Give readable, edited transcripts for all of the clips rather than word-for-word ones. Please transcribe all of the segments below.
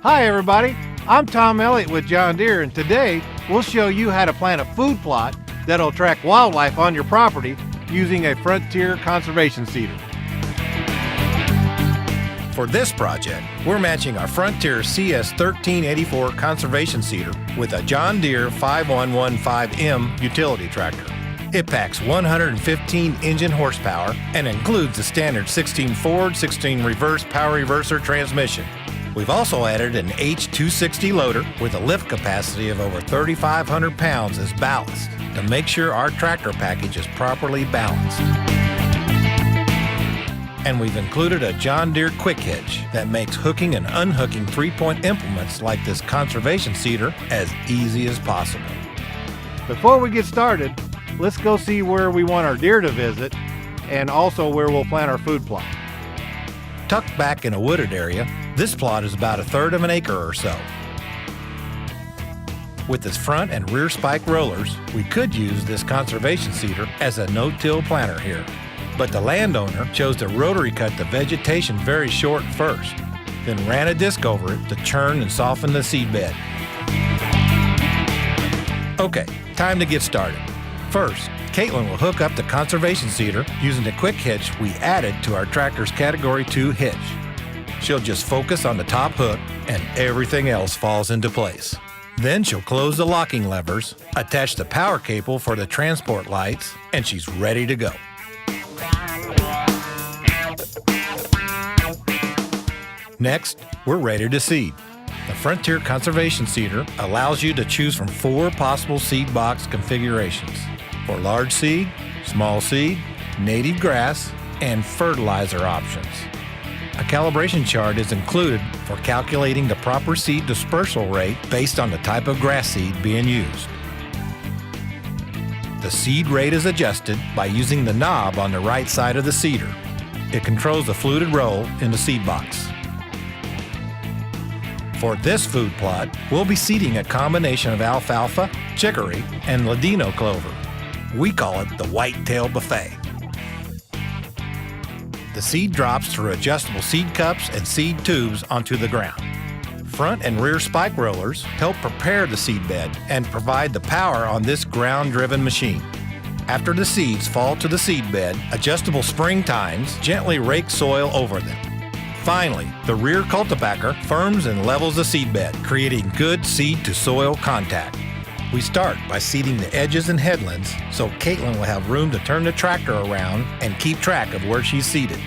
Hi everybody, I'm Tom Elliott with John Deere, and today we'll show you how to plant a food plot that'll attract wildlife on your property using a Frontier conservation seeder. For this project, we're matching our Frontier CS1384 conservation seeder with a John Deere 5115M utility tractor. It packs 115 engine horsepower and includes the standard 16 forward, 16 reverse power reverser transmission. We've also added an H260 loader with a lift capacity of over 3,500 pounds as ballast to make sure our tractor package is properly balanced. And we've included a John Deere quick hitch that makes hooking and unhooking three-point implements like this conservation seeder as easy as possible. Before we get started, let's go see where we want our deer to visit and also where we'll plant our food plot. Tucked back in a wooded area, this plot is about 1/3 of an acre or so. With its front and rear spike rollers, we could use this conservation seeder as a no-till planter here. But the landowner chose to rotary cut the vegetation very short first, then ran a disc over it to churn and soften the seed bed. Okay, time to get started. First, Caitlin will hook up the conservation seeder using the quick hitch we added to our tractor's Category 2 hitch. She'll just focus on the top hook and everything else falls into place. Then she'll close the locking levers, attach the power cable for the transport lights, and she's ready to go. Next, we're ready to seed. The Frontier conservation seeder allows you to choose from 4 possible seed box configurations for large seed, small seed, native grass, and fertilizer options. A calibration chart is included for calculating the proper seed dispersal rate based on the type of grass seed being used. The seed rate is adjusted by using the knob on the right side of the seeder. It controls the fluted roll in the seed box. For this food plot, we'll be seeding a combination of alfalfa, chicory, and ladino clover. We call it the whitetail buffet. The seed drops through adjustable seed cups and seed tubes onto the ground. Front and rear spike rollers help prepare the seed bed and provide the power on this ground-driven machine. After the seeds fall to the seed bed, adjustable spring tines gently rake soil over them. Finally, the rear cultipacker firms and levels the seed bed, creating good seed-to-soil contact. We start by seeding the edges and headlands so Caitlin will have room to turn the tractor around and keep track of where she's seeded.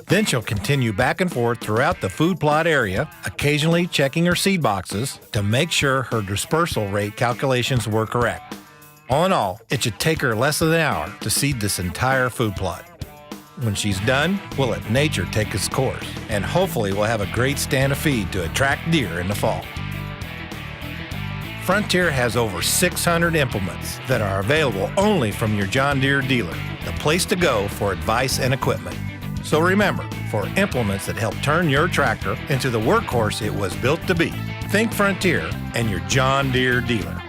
Then she'll continue back and forth throughout the food plot area, occasionally checking her seed boxes to make sure her dispersal rate calculations were correct. All in all, it should take her less than an hour to seed this entire food plot. When she's done, we'll let nature take its course, and hopefully we'll have a great stand of feed to attract deer in the fall. Frontier has over 600 implements that are available only from your John Deere dealer, the place to go for advice and equipment. So remember, for implements that help turn your tractor into the workhorse it was built to be, think Frontier and your John Deere dealer.